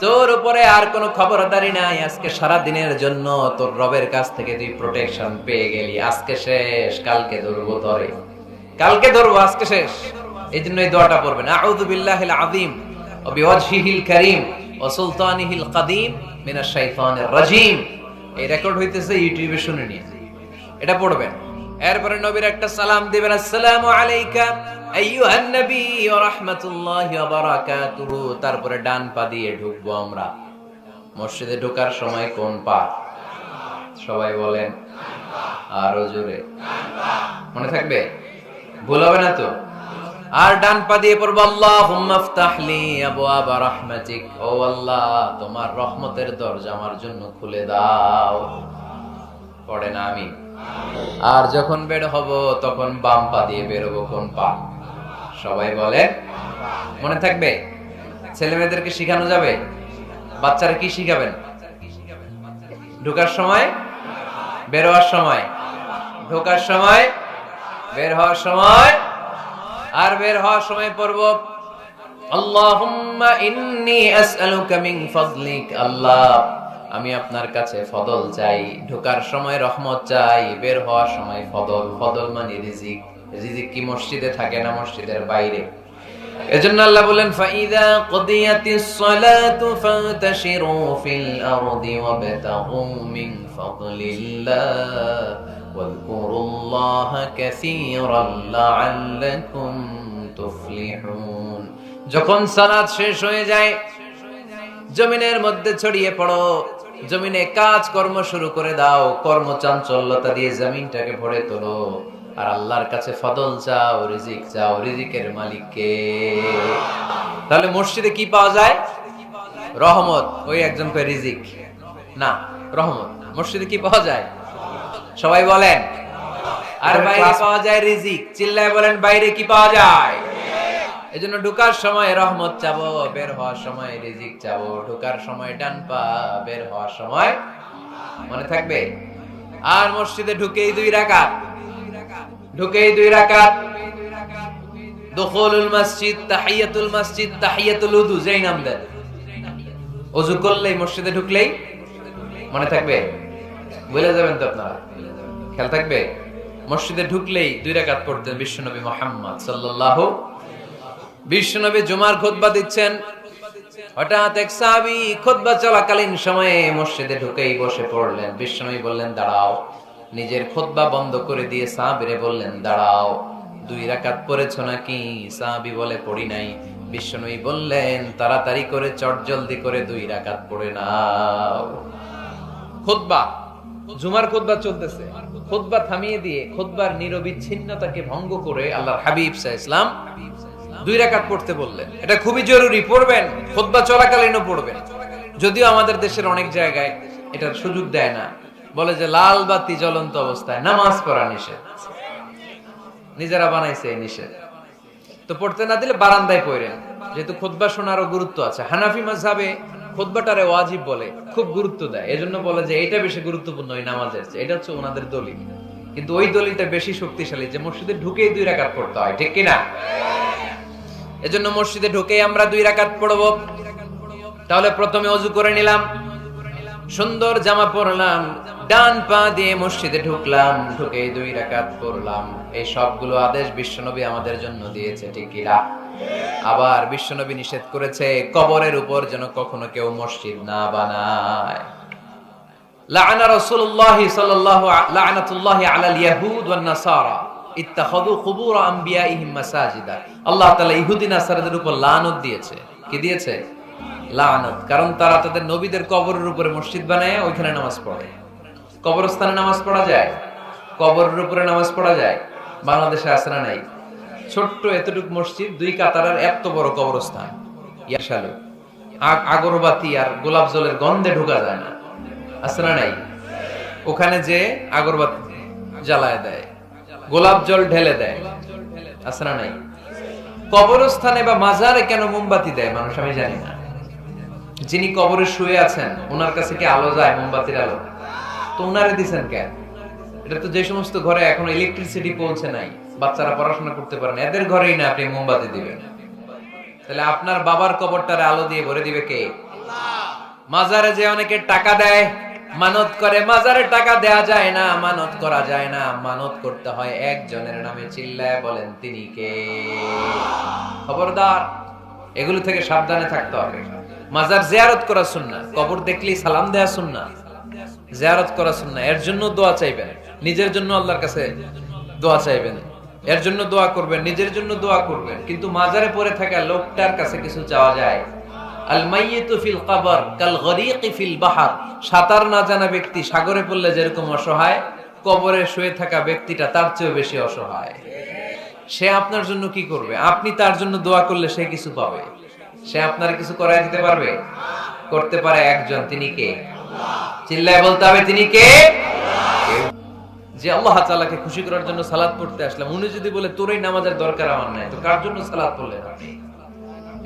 তোর উপরে আর কোনো খবরদারি নাই, আজকে সারা দিনের জন্য তোর রবের কাছ থেকে তুই প্রোটেকশন পেয়ে গেলি, আজকে শেষ, কালকে ধরবো তোরে, কালকে ধরবো, আজকে শেষ। এই জন্য এই দোয়াটা পড়বেন, আউযু বিল্লাহিল আযীম ওয়া বিওয়াজহিল কারীম ওয়া সুলতানিহিল কাদীম মিনাশ শাইতানির রাজীম। এই রেকর্ড হইতেছে ইউটিউবে, শুনে নিন, এটা পড়বেন। এরপরে নবীর একটা সালাম দিবেন, আসসালামু আলাইকা আইয়ুহান নবী ওয়া রাহমাতুল্লাহি ওয়া বারাকাতুহু। তারপরে ডান পা দিয়ে ঢুকবো আমরা। মসজিদে ঢোকার সময় কোন পা? সবাই বলেন আরো জোরে, মনে থাকবে, ভুল হবে না তো? আর ডান পা দিয়ে পড়বো, আল্লাহুম্মা ইফতাহলি আবওয়াবা রাহমাতিক, ও আল্লাহ তোমার রহমতের দরজা আমার জন্য খুলে দাও। পড়েন আমিন। আর যখন বের হব তখন বাম পা দিয়ে বের হবো। কোন পা? সবাই বলে, মনে থাকবে? ছেলে মেয়েদেরকে শিখানো যাবে? বাচ্চারা কি শিখাবেন? ঢোকার সময়, বের হওয়ার সময়, ঢোকার সময়, বের হওয়ার সময়। আর বের হওয়ার সময় পড়ব, আল্লাহুম্মা ইন্নী আসআলুকা মিন ফাদলিক, আল্লাহ আমি আপনার কাছে ফদল চাই। ঢোকার সময় রহমত চাই, বের হওয়ার সময় ফদল। ফদল মানে রিজিক। রিজিক কি মসজিদে থাকে না মসজিদের বাইরে? এজন্য আল্লাহ বলেন, ফাইদা কুদিয়াতিস সালাতু ফান্তাশিরু ফিল আরদি ওয়াবতাগু মিন ফাদলিল্লাহ ওয়াযকুরুল্লাহা কাসীরান লাআল্লাকুম তুফলিহুন। যখন সালাত শেষ হয়ে যায়, জমিনের মধ্যে ছড়িয়ে পড়ো, জমিনে কাজ কর্ম শুরু করে দাও, কর্মচাঞ্চল্যতা দিয়ে জমিনটাকে ভরে তোলো, আর আল্লাহর কাছে ফদল চাও, রিজিক চাও। রিজিকের মালিক কে? তাহলে মসজিদে কি পাওয়া যায়? রহমত। ওই একজন কয় রিজিক না, রহমত। মসজিদে কি পাওয়া যায়? সবাই বলেন। আর বাইরে পাওয়া যায় রিজিক। চিল্লায় বলেন, বাইরে কি পাওয়া যায়? এজন্য ঢোকার সময় রহমত চাবো, বের হওয়ার সময় রিজিক চাবো। ঢোকার সময় ডান পা, বের হওয়ার সময়, মনে থাকবে? আর মসজিদে ঢুকেই 2 রাকাত, ঢুকেই 2 রাকাত। দুখুলুল মসজিদ, তাহিয়াতুল মসজিদ, তাহিয়াতুল উযু, যেই নাম দেন। ওযু করলেই, মসজিদে ঢুকলেই, মনে থাকবে? বলে যাবেন তো আপনারা, খেয়াল থাকবে? মসজিদে ঢুকলেই 2 রাকাত পড়তেন বিশ্বনবী মুহাম্মদ সাল্লাল্লাহু। বিশ্বনবী জুমার খুতবা দিচ্ছেন, হঠাৎ এক সাহাবী খুতবা চলাকালীন সময়ে মসজিদে ঢুকেই বসে পড়লেন। বিশ্বনবী বললেন, দাঁড়াও। নিজের খুতবা বন্ধ করে দিয়ে সাহাবীরে বললেন, দাঁড়াও, 2 রাকাত পড়েছো নাকি? সাহাবী বলে, পড়ি নাই। বিশ্বনবী বললেন, তাড়াতাড়ি করে চটজলদি করে 2 রাকাত পড়ে নাও। খুতবা, জুমার খুতবা চলতেছে, খুতবা থামিয়ে দিয়ে খুতবার নিরবিচ্ছিন্নতাকে ভঙ্গ করে আল্লাহর হাবিব সাল্লাল্লাহু আলাইহি ওয়াসাল্লাম 2 রাকাত পড়তে বললেন। এটা খুবই জরুরি, পড়বেন, খুতবা চলাকালীনও পড়বেন। যদিও আমাদের দেশের অনেক জায়গায় এটার সুযোগ দেয় না, বলে যে লাল বাতি জ্বলন্ত অবস্থায় নামাজ পড়া নিষেধ, নিজেরা বানাইছে নিষেধ। তো পড়তে না দিলে বারান্দায় পড়েন, যেহেতু খুতবা শোনারও গুরুত্ব আছে। হানাফি মাযহাবে খুতবাটারে ওয়াজিব বলে, খুব গুরুত্ব দেয়। এজন্য বলে যে এটা বেশি গুরুত্বপূর্ণ ওই নামাজের চেয়ে। এটা হচ্ছে ওনাদের দলিল, কিন্তু ওই দলিলটা বেশি শক্তিশালী যে মসজিদে ঢুকেই 2 রাকাত পড়তে হয়, ঠিক কি না? এজন্য মসজিদে ঢুকেই আমরা 2 রাকাত পড়ব। তাহলে প্রথমে ওযু করে নিলাম, সুন্দর জামা পরলাম, ডান পা দিয়ে মসজিদে ঢুকলাম, ঢুকেই 2 রাকাত পড়লাম। এই সবগুলো আদেশ বিশ্বনবী আমাদের জন্য দিয়েছে, ঠিক কি না? আবার বিশ্বনবী নিষেধ করেছে কবরের উপর যেন কখনো কেউ মসজিদ না বানায়। লাআনা রাসূলুল্লাহ সাল্লাল্লাহু লাআনাতুল্লাহি আলাল ইয়াহুদ ওয়ান নাসারা ইত্তাখাযু কুবুর আমবিয়াইহিম মাসাজিদা। আল্লাহ তাআলা ইহুদি নাসারাদের উপর লানত দিয়েছে। কি দিয়েছে? লানত। কারণ তারা তাদের নবীদের কবরের উপরে মসজিদ বানায়, ওইখানে নামাজ পড়ে। কবরস্থানে নামাজ পড়া যায়? কবরের উপরে নামাজ পড়া যায়? বাংলাদেশে আছে না নাই? ছোট্ট এতটুক মসজিদ, 2 কাতারের এত বড় কবরস্থান, ইয়াশালু আগরবাতি আর গোলাপ জলের গন্ধে ঢোকা যায় না, আছে না নাই? ওখানে যে আগরবাতি জ্বালায় দেয়, গোলাপ জল ঢেলে দেয়, আছে না নাই? কবরস্থানে বা মাজারে কেন মোমবাতি দেয় মানুষ আমি জানি না। যিনি কবরে শুয়ে আছেন ওনার কাছে কি আলো যায়, মোমবাতির আলো? তো ওনারে দিচ্ছেন কেন? এটা তো যে সমস্ত ঘরে এখন ইলেকট্রিসিটি পৌঁছে নাই, বাচ্চারা পড়াশোনা করতে পারে না, এদের ঘরেই না আপনি মোমবাতি দিবেন। তাহলে আপনার বাবার কবরটারে আলো দিয়ে ভরে দিবে কে? আল্লাহ। মাজারে যে অনেকে টাকা দেয়, মানত করে, মাজারে টাকা দেয়া যায় না, মানত করা যায় না, মানত করতে হয় একজনের নামে। চিল্লায় বলেন তিনি কে? খবরদার, এগুলো থেকে সাবধানে থাকতে হবে। মাজার জিয়ারত করা সুন্নাহ, কবর দেখলেই সালাম দেয়া সুন্নাহ, জিয়ারত করা সুন্নাহ। এর জন্য দোয়া চাইবেন, নিজের জন্য আল্লাহর কাছে দোয়া চাইবেন, এর জন্য দোয়া করবেন, নিজের জন্য দোয়া করবেন। কিন্তু মাজারে পড়ে থাকা লোকটার কাছে কিছু চাওয়া যায়? আল মাইয়িতু ফিল কবর কাল গরীকি ফিল বাহর। সাঁতার না জানা ব্যক্তি সাগরে পড়লে যেরকম অসহায়, কবরে শুয়ে থাকা ব্যক্তিটা তার চেয়ে বেশি অসহায়। সে আপনার জন্য কি করবে? আপনি তার জন্য দোয়া করলে সে কিছু পাবে। সে আপনার কিছু করায় দিতে পারবে? করতে পারে একজন, তিনি কে? চিল্লায় বলতে হবে তিনি কে? যে আল্লাহ তাআলাকে খুশি করার জন্য সালাত পড়তে আসলাম, উনি যদি বলে তোর এই নামাজের দরকার আমার নাই, তো কার জন্য সালাত পড়লেন আপনি?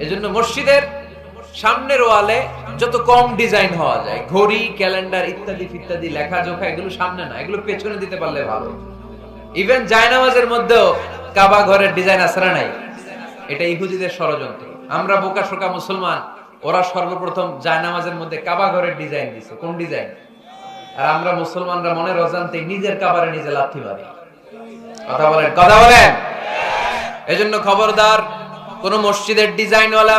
এজন্য মসজিদের সামনের ওয়ালে যত কম ডিজাইন হওয়া যায়, ঘড়ি, ক্যালেন্ডার ইত্যাদি ইত্যাদি, লেখাজোখা, এগুলো সামনে না, এগুলো পেছনে দিতে পারলে ভালো। ইভেন জায়নামাজের মধ্যেও কাবা ঘরের ডিজাইন আছে না নাই? এটা ইহুদিদের ষড়যন্ত্র। আমরা বোকা শোকা মুসলমান, ওরা সর্বপ্রথম জায়নামাজের মধ্যে কাবা ঘরের ডিজাইন দিছে। কোন ডিজাইন? আর আমরা মুসলমানরা মনের অজান্তে নিজের কাবারে নিজে লাথি মারি। কথা বলেন, কথা বলেন। এজন্য খবরদার, কোন মসজিদের ডিজাইনওয়ালা,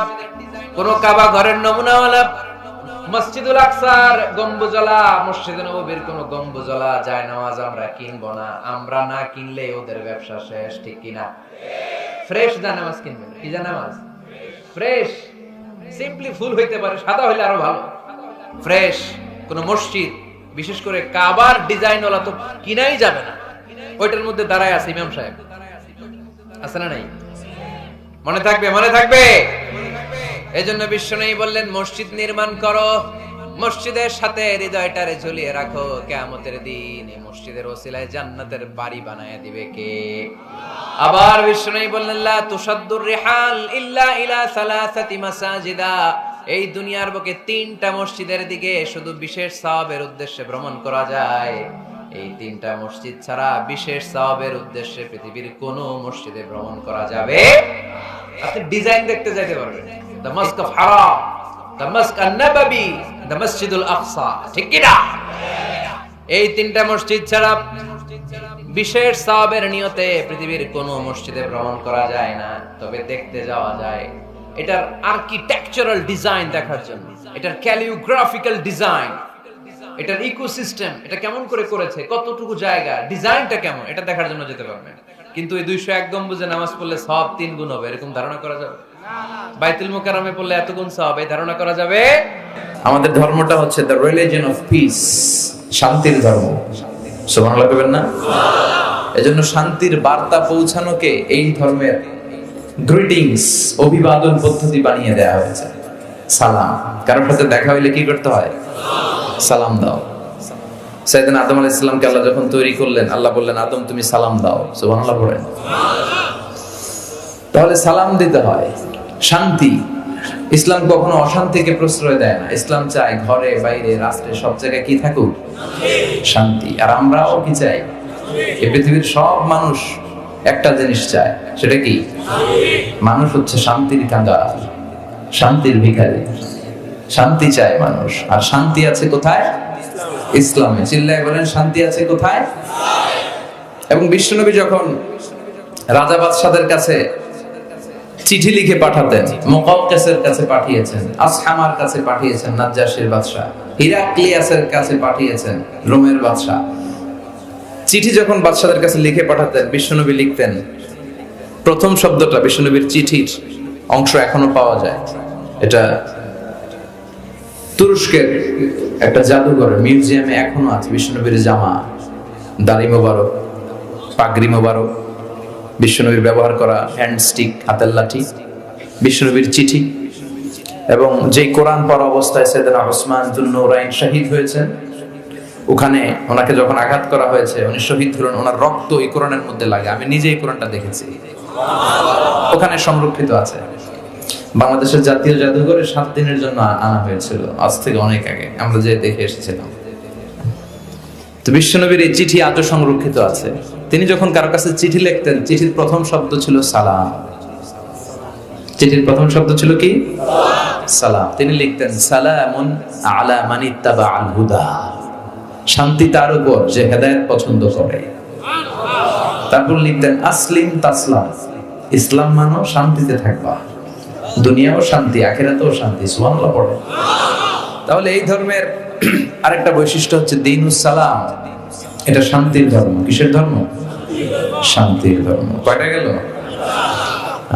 কোন কাবা ঘরের নমুনাওয়ালা, মসজিদুল আকসার গম্বুজওয়ালা, মসজিদে নববীর কোন গম্বুজওয়ালা জায়নামাজ আমরা কিনবো না। আমরা না কিনলে ওদের ব্যবসা শেষ, ঠিক কিনা? ফ্রেশ জায়নামাজ কিনবেন। কি জায়নামাজ? ফ্রেশ। সিম্পলি ফুল হইতে পারে, সাদা হইলে আরো ভালো। ফ্রেশ কোন মসজিদ, বিশেষ করে কাবার ডিজাইনওয়ালা তো কিনাই যাবে না। ওইটার মধ্যে দাঁড়ায় আছে ইমাম সাহেব, আছে না নাই? মনে থাকবে, মনে থাকবে। এজন্য বিশ্বনবী বললেন, মসজিদ নির্মাণ করো, মসজিদের সাথে হৃদয়টারে ঝুলিয়ে রাখো। কিয়ামতের দিন এই মসজিদের ওসিলায় জান্নাতের বাড়ি বানায় দিবে কে? আবার বিশ্বনবী বললেন, লা তুসাদ্দুর রিহাল ইল্লা ইলা সালাসাতি মাসাজিদা। এই দুনিয়ার বুকে 3টা মসজিদের দিকে শুধু বিশেষ সওয়াবের উদ্দেশ্যে ভ্রমণ করা যায়। এই 3টা মসজিদ ছাড়া বিশেষ সওয়াবের উদ্দেশ্যে পৃথিবীর কোন মসজিদে ভ্রমণ করা যাবে? আপনি ডিজাইন দেখতে যাইতে পারবেন, দ্য মস্ক অফ হারাম, দ্য মস্ক আন-নববী, দ্য মসজিদুল আকসা, ঠিক কি না? এই 3টা মসজিদ ছাড়া বিশেষ সওয়াবের নিয়তে পৃথিবীর কোন মসজিদে ভ্রমণ করা যায় না। তবে দেখতে যাওয়া যায় এটার আর্কিটেকচারাল ডিজাইন দেখার জন্য, এটার ক্যালিওগ্রাফিক্যাল ডিজাইন, এটার ইকোসিস্টেম, এটা কেমন করে করেছে, কতটুকু জায়গা, ডিজাইনটা কেমন, এটা দেখার জন্য যেতে পারবেন। কিন্তু এই 201 গম্বুজে নামাজ পড়লে সওয়াব 3 গুণ হবে, এরকম ধারণা করা যাবে? বাইতুল মুকাররমে পড়লে এত গুণ সওয়াব, এই ধারণা করা যাবে? আমাদের ধর্মটা হচ্ছে দ্য রিলিজিয়ন অফ পিস, শান্তির ধর্ম। সুবহানাল্লাহ বলবেন না? এজন্য শান্তির বার্তা পৌঁছানোকে এই ধর্মের গ্রিটিংস, অভিবাদন পদ্ধতি বানিয়ে দেওয়া হয়েছে। সালাম, কারোর সাথে দেখা হইলে কি করতে হয়? সালাম দাও। সাইয়েদনা আদম আলাইহিস সালামকে আল্লাহ যখন তৈরি করলেন, আল্লাহ বললেন, আদম তুমি সালাম দাও। সুবহানাল্লাহ বলেন। তাহলে সালাম দিতে হয়। শান্তি, ইসলাম কখনো অশান্তিকে প্রশ্রয় দেয় না। ইসলাম চায় ঘরে বাইরে রাষ্ট্রে সব জায়গায় কি থাকুক? শান্তি। আর আমরাও কি চাই? এই পৃথিবীর সব মানুষ একটা জিনিস চায়, সেটা কি? মানুষ হচ্ছে শান্তির কাঙ্গাল, শান্তির ভিখারি। শান্তি চায় মানুষ। আর শান্তি আছে কোথায়? ইসলামে। চিল্লায় বলেন, শান্তি আছে কোথায়? এবং বিশ্বনবী যখন রাজা বাদশাদের কাছে চিঠি লিখে পাঠাতেন, মুকাওকিসের কাছে পাঠিয়েছেন, আসহামার কাছে পাঠিয়েছেন, নাজ্জাশীর বাদশা, হিরাক্লিয়াসের কাছে পাঠিয়েছেন, রোমের বাদশা। চিঠি যখন বাদশাদের কাছে লিখে পাঠাতেন, বিশ্বনবী লিখতেন, প্রথম শব্দটা বিশ্বনবীর চিঠির অংশ এখনো পাওয়া যায়। এটা তুরস্কের একটা জাদুঘরে, মিউজিয়ামে এখনো আছে। বিশ্বনবীর জামা, দাড়ি মোবারক, পাগড়ি মোবারক, বিশ্বনবীর ব্যবহার করা হ্যান্ডস্টিক, হাতের লাঠি, বিশ্বনবীর চিঠি, এবং যেই কোরআন পড়া অবস্থায় সাইয়েদনা উসমান যুন নূরাইন শহীদ হয়েছেন, ওখানে ওনাকে যখন আঘাত করা হয়েছে, উনি শহীদ হলেন, ওনার রক্ত এই কোরআনের মধ্যে লাগে। আমি নিজে এই কোরআনটা দেখেছি, ওখানে সংরক্ষিত আছে। বাংলাদেশের জাতীয় জাদুঘরে 7 দিনের জন্য আনা হয়েছিল, আজ থেকে অনেক আগে আমরা যে দেখে এসেছিলাম। তো বিশ্বনবীর এই চিঠি আজও সংরক্ষিত আছে। তিনি যখন কারো কাছে চিঠি লিখতেন, চিঠির প্রথম শব্দ ছিল সালাম। চিঠির প্রথম শব্দ ছিল কি? সালাম। তিনি লিখতেন সালামুন আলা মান ইত্তাবা আল হুদা, শান্তি তার উপর যে হেদায়েত পছন্দ করে। তারপর লিখতেন আসলিম তাসলাম, ইসলাম মানো শান্তিতে থাকবা, দুনিয়াও শান্তি আখিরাতেও শান্তি। সুবহানাল্লাহ পড়ে। তাহলে এই ধর্মের আরেকটা বৈশিষ্ট্য হচ্ছে দ্বীনুস সালাম, এটা শান্তির ধর্ম। কিসের ধর্ম? শান্তির ধর্ম। কয়টা গেল?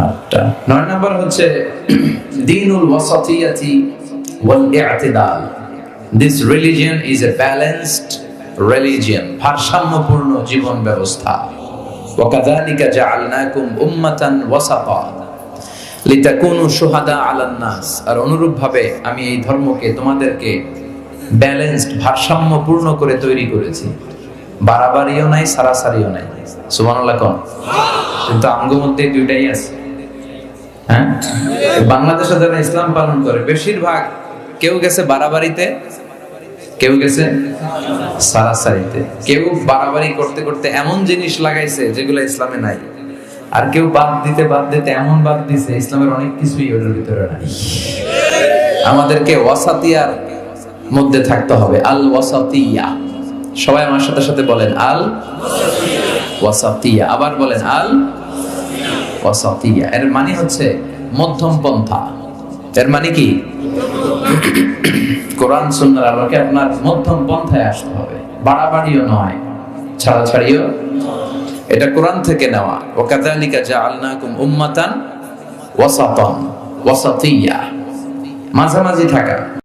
8টা। 9 নাম্বার হচ্ছে দ্বীনুল ওয়াসাতিয়াতি ওয়াল ই'তিদাল। This religion is a balanced religion, ভারসাম্যপূর্ণ জীবন ব্যবস্থা। وكذلك جعلناكم أمة وسطا লিতাকুনু শুহাদা আলান নাস। আর অনুরূপভাবে আমি এই ধর্মকে তোমাদেরকে ব্যালেন্সড, ভারসাম্যপূর্ণ করে তৈরি করেছি। বাড়াবাড়িও নাই, সারাসারিও নাই। সুবহানাল্লাহ কোন? কিন্তু আমগোর মধ্যে দুইটাই আছে। হ্যাঁ, বাংলাদেশে যারা ইসলাম পালন করে বেশিরভাগ কেউ গেছে বাড়াবাড়িতে, কেউ গেছে সারাসারিতে। কেউ বাড়াবাড়ি করতে করতে এমন জিনিস লাগাইছে যেগুলো ইসলামে নাই, আর কেউ বাদ দিতে এমন বাদ দিছে ইসলামের অনেক কিছুই ওটার ভিতরে নাই। আমাদেরকে ওয়াসাতিয়ার মধ্যে থাকতে হবে। আল ওয়াসাতিয়া। সবাই আমার সাথে সাথে বলেন আল ওয়াসাতিয়া। আবার বলেন আল ওয়াসাতিয়া। এর মানে হচ্ছে মধ্যম পন্থা। এর মানে কি? কোরআন সুন্নাহর আলোকে আপনার মধ্যম পন্থায় আসতে হবে। বাড়াবাড়িও নয়, ছাড়াছাড়িও। এটা কোরআন থেকে নেওয়া। ওয়াকাযালিকা জাআলনাকুম উম্মাতান ওয়াসাতান, ওয়াসাতিয়া, মাঝামাঝি থাকা।